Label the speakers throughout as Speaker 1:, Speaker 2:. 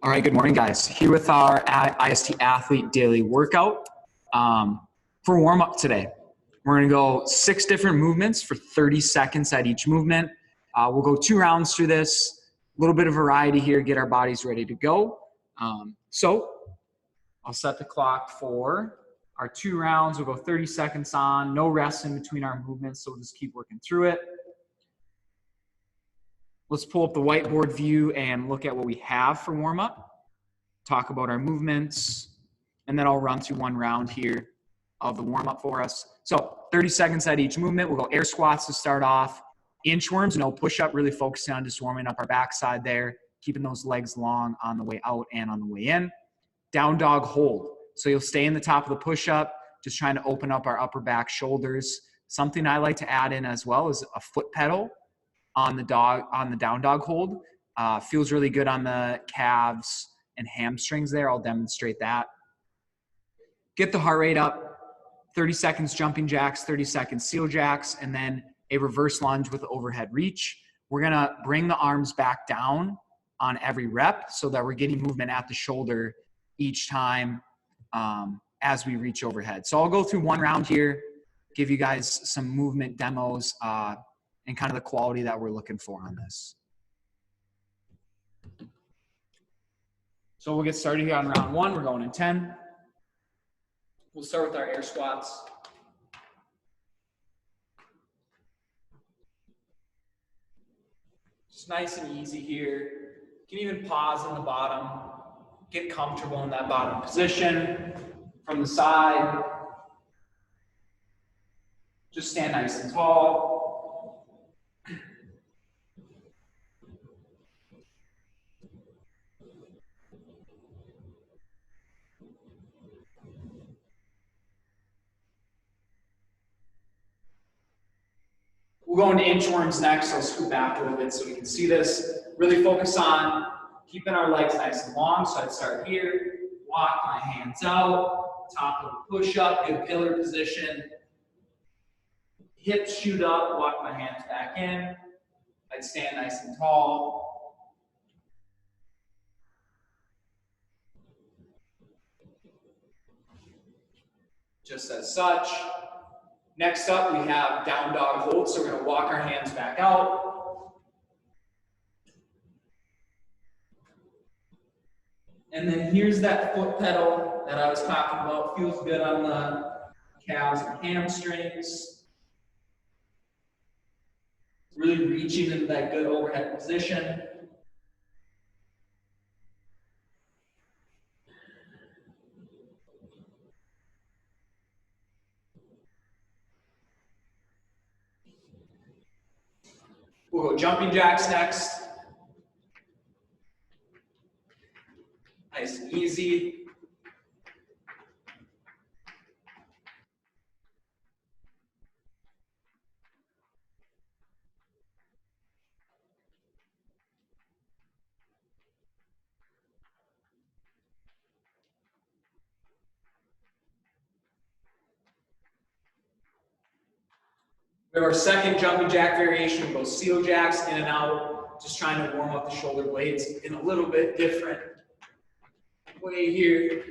Speaker 1: All right, good morning, guys. Here with our IST Athlete Daily Workout. For warm-up today, we're going to go 6 different movements for 30 seconds at each movement. We'll go 2 rounds through this, a little bit of variety here, get our bodies ready to go. So I'll set the clock for our 2 rounds. We'll go 30 seconds on, no rest in between our movements, so we'll just keep working through it. Let's pull up the whiteboard view and look at what we have for warm-up, talk about our movements, and then I'll run through 1 round here of the warm-up for us. So 30 seconds at each movement. We'll go air squats to start off, inchworms, no push-up, really focusing on just warming up our backside there, keeping those legs long on the way out and on the way in. Down dog hold. So you'll stay in the top of the push-up, just trying to open up our upper back, shoulders. Something I like to add in as well is a foot pedal on the down dog hold. Feels really good on the calves and hamstrings there. I'll demonstrate that. Get the heart rate up, 30 seconds jumping jacks, 30 seconds seal jacks, and then a reverse lunge with overhead reach. We're gonna bring the arms back down on every rep so that we're getting movement at the shoulder each time as we reach overhead. So I'll go through 1 round here, give you guys some movement demos, and kind of the quality that we're looking for on this. So we'll get started here on round 1. We're going in 10. We'll start with our air squats. Just nice and easy here. You can even pause in the bottom, get comfortable in that bottom position. From the side, just stand nice and tall. We'll go into inchworms next, so I'll scoot back a little bit so we can see this. Really focus on keeping our legs nice and long. So I'd start here, walk my hands out, top of the push-up, good pillar position. Hips shoot up, walk my hands back in. I'd stand nice and tall. Just as such. Next up, we have down dog hold. So we're going to walk our hands back out. And then here's that foot pedal that I was talking about. Feels good on the calves and hamstrings. Really reaching into that good overhead position. We'll go jumping jacks next. Nice and easy. We have our second jumping jack variation. We'll go seal jacks in and out, just trying to warm up the shoulder blades in a little bit different way here.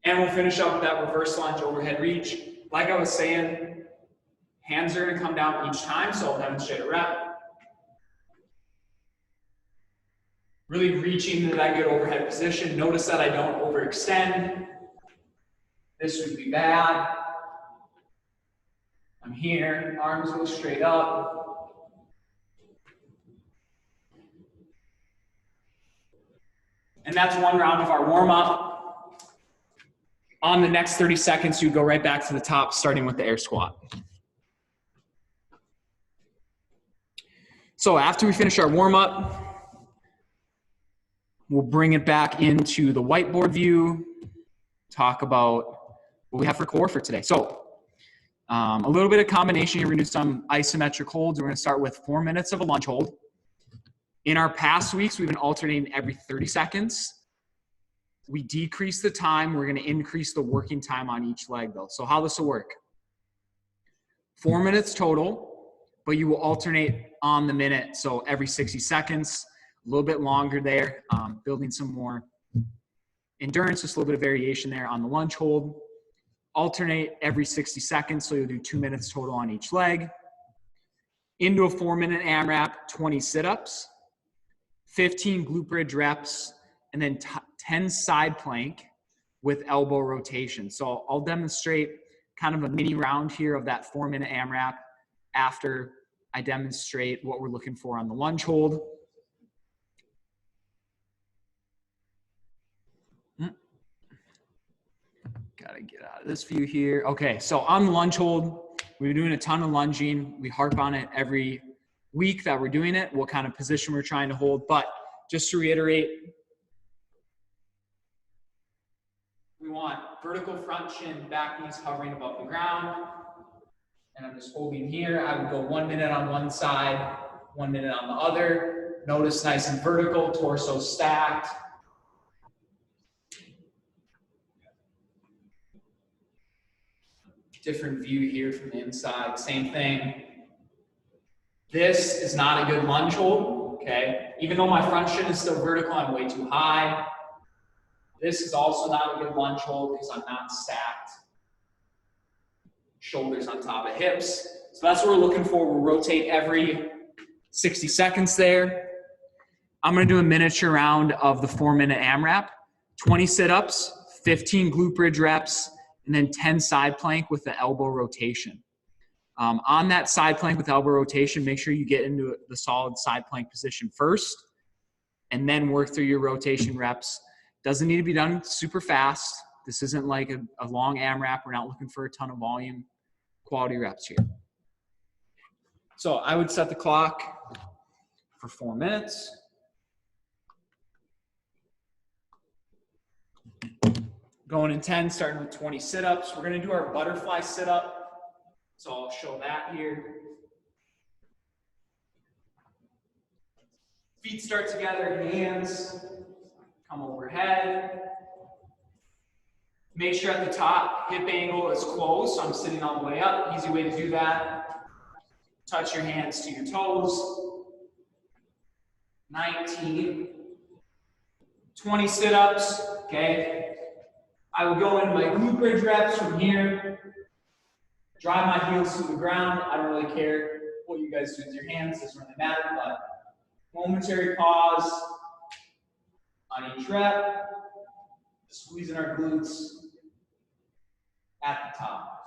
Speaker 1: And we'll finish up with that reverse lunge overhead reach. Like I was saying, hands are going to come down each time, so I'll demonstrate a rep. Really reaching into that good overhead position. Notice that I don't overextend. This would be bad. I'm here, arms go straight up. And that's 1 round of our warm-up. On the next 30 seconds, you go right back to the top, starting with the air squat. So after we finish our warm-up, we'll bring it back into the whiteboard view, talk about what we have for core for today. So A little bit of combination here. We're going to do some isometric holds. We're going to start with 4 minutes of a lunge hold. In our past weeks, we've been alternating every 30 seconds. We decrease the time. We're going to increase the working time on each leg, though. So how this will work. 4 minutes total, but you will alternate on the minute. So every 60 seconds, a little bit longer there, building some more endurance, just a little bit of variation there on the lunge hold. Alternate every 60 seconds, so you'll do 2 minutes total on each leg. Into a 4-minute AMRAP, 20 sit-ups, 15 glute bridge reps, and then 10 side plank with elbow rotation. So I'll demonstrate kind of a mini round here of that 4-minute AMRAP after I demonstrate what we're looking for on the lunge hold. Gotta get out of this view here. Okay, so on the lunge hold, we're doing a ton of lunging. We harp on it every week that we're doing it, what kind of position we're trying to hold. But just to reiterate, we want vertical front shin, back knees hovering above the ground. And I'm just holding here. I would go 1 minute on one side, 1 minute on the other. Notice nice and vertical, torso stacked. Different view here from the inside, same thing. This is not a good lunge hold, okay? Even though my front shin is still vertical, I'm way too high. This is also not a good lunge hold because I'm not stacked. Shoulders on top of hips. So that's what we're looking for. We'll rotate every 60 seconds there. I'm gonna do a miniature round of the 4-minute AMRAP, 20 sit-ups, 15 glute bridge reps, and then 10 side plank with the elbow rotation. On that side plank with elbow rotation, make sure you get into the solid side plank position first, and then work through your rotation reps. Doesn't need to be done super fast. This isn't like a long AMRAP. We're not looking for a ton of volume, quality reps here. So I would set the clock for 4 minutes. Going in 10, starting with 20 sit-ups. We're gonna do our butterfly sit-up. So I'll show that here. Feet start together, hands come overhead. Make sure at the top, hip angle is closed, so I'm sitting all the way up. Easy way to do that. Touch your hands to your toes. 19. 20 sit-ups, okay? I would go into my glute bridge reps from here. Drive my heels to the ground. I don't really care what you guys do with your hands. Doesn't really matter, but momentary pause on each rep. Squeezing our glutes at the top.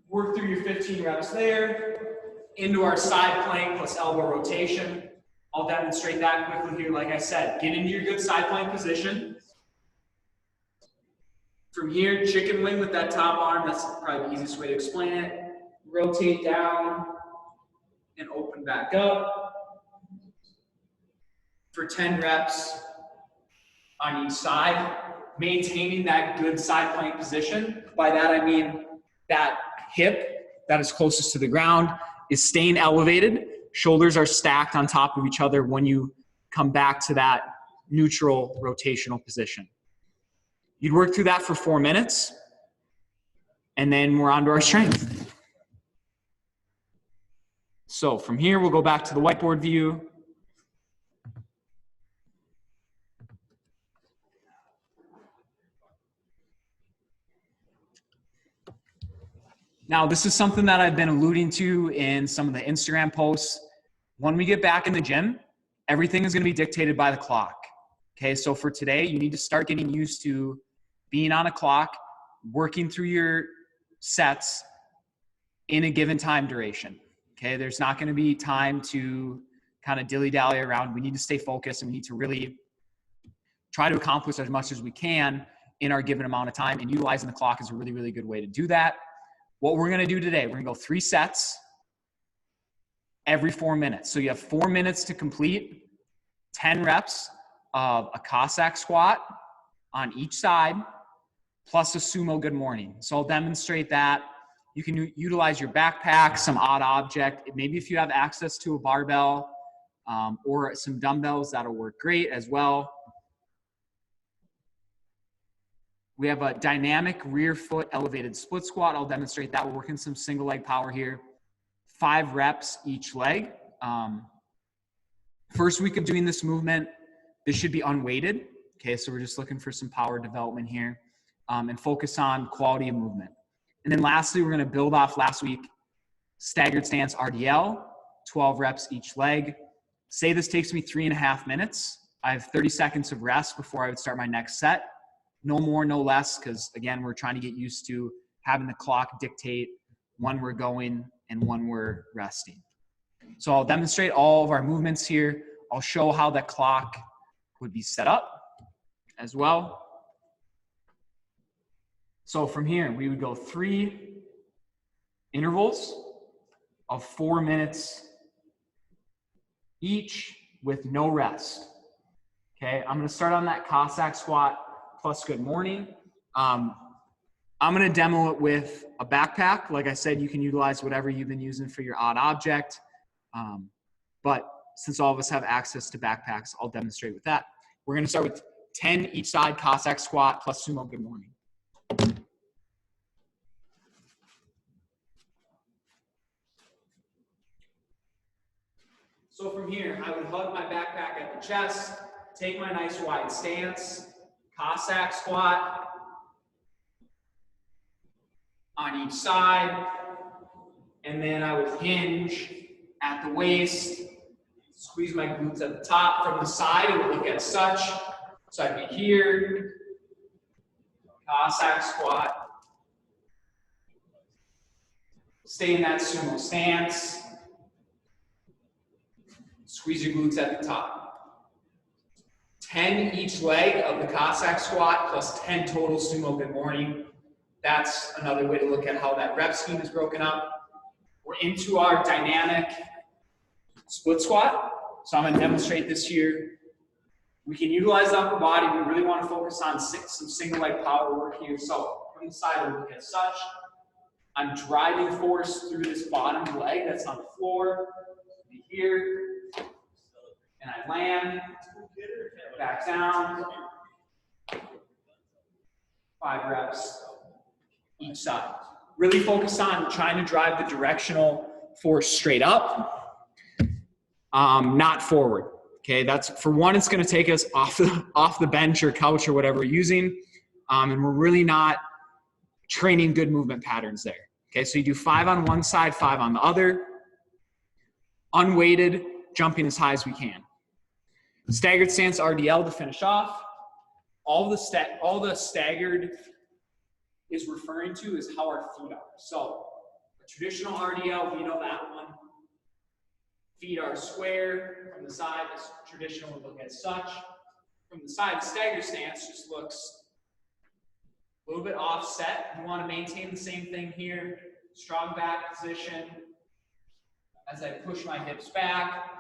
Speaker 1: Work through your 15 reps there. Into our side plank plus elbow rotation. I'll demonstrate that quickly here. Like I said, get into your good side plank position. From here, chicken wing with that top arm. That's probably the easiest way to explain it. Rotate down and open back up. For 10 reps on each side, maintaining that good side plank position. By that, I mean that hip that is closest to the ground is staying elevated. Shoulders are stacked on top of each other when you come back to that neutral rotational position. You'd work through that for 4 minutes, and then we're on to our strength. So from here, we'll go back to the whiteboard view. Now, this is something that I've been alluding to in some of the Instagram posts. When we get back in the gym, everything is going to be dictated by the clock. Okay, so for today, you need to start getting used to being on a clock, working through your sets in a given time duration. Okay, there's not going to be time to kind of dilly-dally around. We need to stay focused, and we need to really try to accomplish as much as we can in our given amount of time, and utilizing the clock is a really, really good way to do that. What we're going to do today, we're going to go 3 sets every 4 minutes. So you have 4 minutes to complete 10 reps of a Cossack squat on each side, plus a sumo good morning. So I'll demonstrate that. You can utilize your backpack, some odd object. Maybe if you have access to a barbell or some dumbbells, that'll work great as well. We have a dynamic rear foot elevated split squat. I'll demonstrate that. We're working some single leg power here. 5 reps each leg. First week of doing this movement, this should be unweighted. Okay, so we're just looking for some power development here and focus on quality of movement. And then lastly, we're gonna build off last week, staggered stance RDL, 12 reps each leg. Say this takes me 3.5 minutes. I have 30 seconds of rest before I would start my next set. No more, no less, because again, we're trying to get used to having the clock dictate when we're going and when we're resting. So I'll demonstrate all of our movements here. I'll show how the clock would be set up as well. So from here, we would go 3 intervals of 4 minutes each with no rest. Okay, I'm gonna start on that Cossack squat plus good morning. I'm gonna demo it with a backpack. Like I said, you can utilize whatever you've been using for your odd object. But since all of us have access to backpacks, I'll demonstrate with that. We're gonna start with 10 each side Cossack squat plus sumo good morning. So from here, I would hug my backpack at the chest, take my nice wide stance, Cossack squat on each side, and then I would hinge at the waist, squeeze my glutes at the top. From the side, it would look as such. So I'd be here, Cossack squat, stay in that sumo stance, squeeze your glutes at the top. 10 each leg of the Cossack squat plus 10 total sumo good morning. That's another way to look at how that rep scheme is broken up. We're into our dynamic split squat. So I'm gonna demonstrate this here. We can utilize the upper body. We really wanna focus on some single leg power work here. So from the side, we'll look at such. I'm driving force through this bottom leg that's on the floor. Here, and I land, back down, 5 reps each side. Really focus on trying to drive the directional force straight up, not forward. Okay, that's for one, it's gonna take us off the bench or couch or whatever we're using, and we're really not training good movement patterns there. Okay, so you do 5 on one side, 5 on the other, unweighted, jumping as high as we can. Staggered stance RDL to finish off. All the staggered is referring to is how our feet are. So a traditional RDL, we know that one. Feet are square. From the side, this traditional would look as such. From the side, the staggered stance just looks a little bit offset. You want to maintain the same thing here. Strong back position. As I push my hips back,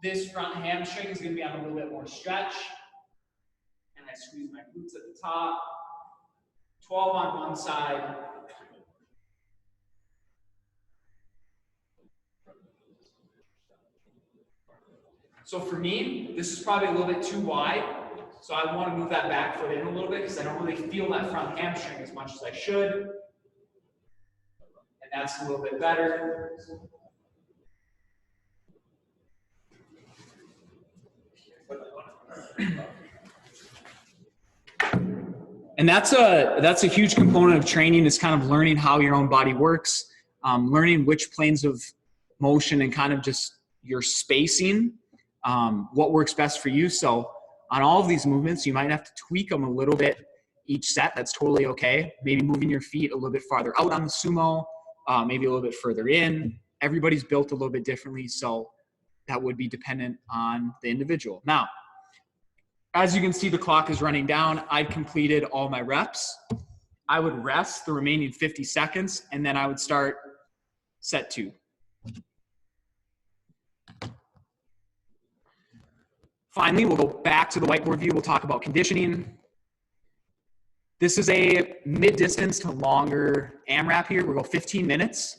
Speaker 1: this front hamstring is going to be on a little bit more stretch. And I squeeze my glutes at the top. 12 on one side. So for me, this is probably a little bit too wide. So I want to move that back foot in a little bit because I don't really feel that front hamstring as much as I should. And that's a little bit better. And that's a huge component of training, is kind of learning how your own body works, learning which planes of motion and kind of just your spacing, what works best for you. So on all of these movements, you might have to tweak them a little bit each set. That's totally okay. Maybe moving your feet a little bit farther out on the sumo, maybe a little bit further in. Everybody's built a little bit differently, so that would be dependent on the individual. Now, as you can see, the clock is running down. I've completed all my reps. I would rest the remaining 50 seconds, and then I would start set 2. Finally, we'll go back to the whiteboard view. We'll talk about conditioning. This is a mid-distance to longer AMRAP here. We'll go 15 minutes.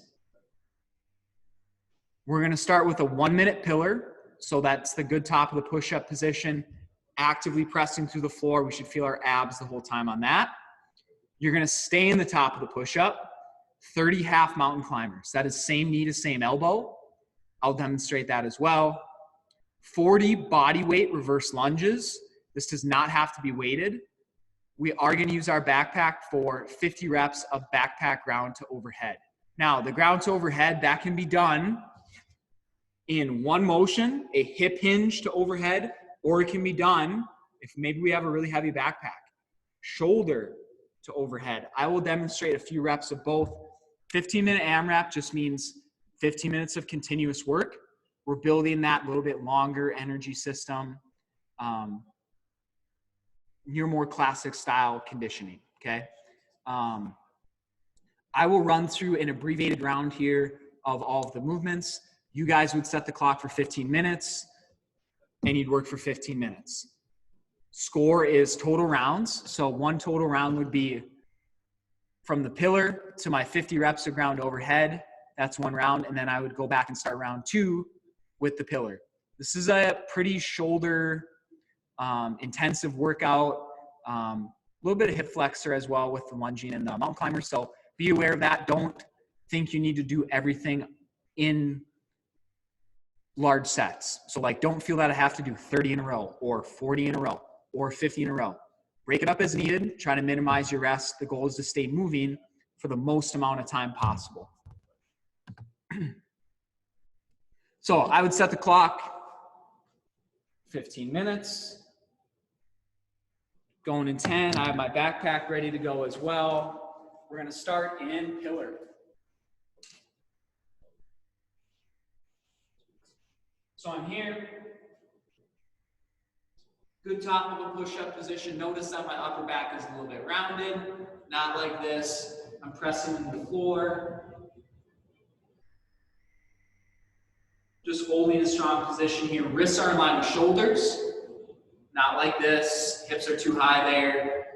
Speaker 1: We're gonna start with a 1-minute pillar. So that's the good top of the push-up position, actively pressing through the floor. We should feel our abs the whole time on that. You're gonna stay in the top of the push-up, 30 half mountain climbers. That is same knee to same elbow. I'll demonstrate that as well. 40 body weight reverse lunges. This does not have to be weighted. We are gonna use our backpack for 50 reps of backpack ground to overhead. Now, the ground to overhead, that can be done in one motion, a hip hinge to overhead, or it can be done if maybe we have a really heavy backpack, shoulder to overhead. I will demonstrate a few reps of both. 15-minute AMRAP just means 15 minutes of continuous work. We're building that little bit longer energy system, near more classic style conditioning, okay? I will run through an abbreviated round here of all of the movements. You guys would set the clock for 15 minutes and you'd work for 15 minutes. Score is total rounds. So one total round would be from the pillar to my 50 reps of ground overhead. That's one round. And then I would go back and start round 2 with the pillar. This is a pretty shoulder intensive workout. A little bit of hip flexor as well with the lunging and the mountain climber. So be aware of that. Don't think you need to do everything in large sets. So like, don't feel that I have to do 30 in a row or 40 in a row or 50 in a row. Break it up as needed. Try to minimize your rest. The goal is to stay moving for the most amount of time possible. So I would set the clock 15 minutes. Going in 10, I have my backpack ready to go as well. We're gonna start in pillar. So I'm here, good top of a push-up position. Notice that my upper back is a little bit rounded, not like this. I'm pressing into the floor. Just holding a strong position here. Wrists are in line with shoulders, not like this. Hips are too high there.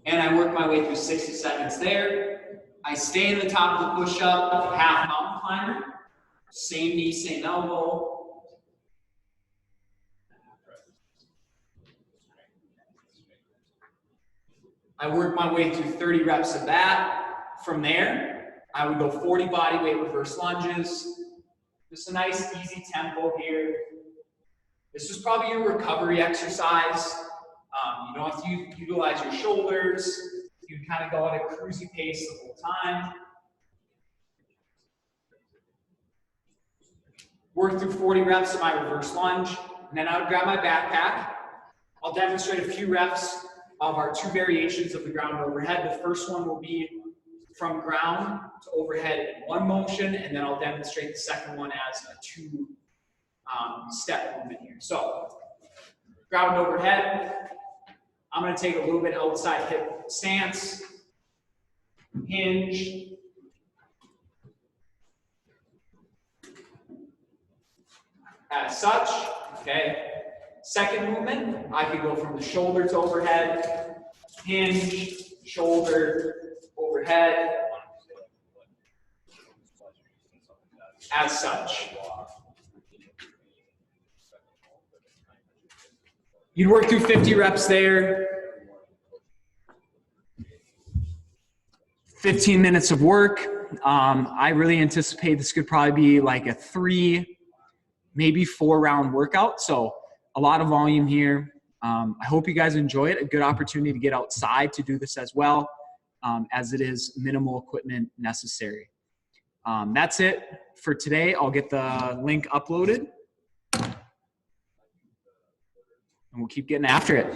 Speaker 1: And I work my way through 60 seconds there. I stay in the top of the push-up, half mountain climber. Same knee, same elbow. I work my way through 30 reps of that. From there, I would go 40 body weight reverse lunges. Just a nice, easy tempo here. This is probably your recovery exercise. You don't have to utilize your shoulders. You can kind of go at a cruisy pace the whole time. Work through 40 reps of my reverse lunge, and then I would grab my backpack. I'll demonstrate a few reps of our 2 variations of the ground overhead. The first one will be from ground to overhead in one motion, and then I'll demonstrate the second one as a 2-step movement here. So, ground overhead. I'm going to take a little bit outside hip stance, hinge, as such, okay. Second movement, I could go from the shoulder to overhead, hinge, shoulder, overhead, as such. You'd work through 50 reps there. 15 minutes of work. I really anticipate this could probably be like a 3, maybe 4 round workout. So a lot of volume here. I hope you guys enjoy it. A good opportunity to get outside to do this as well, as it is minimal equipment necessary. That's it for today. I'll get the link uploaded and we'll keep getting after it.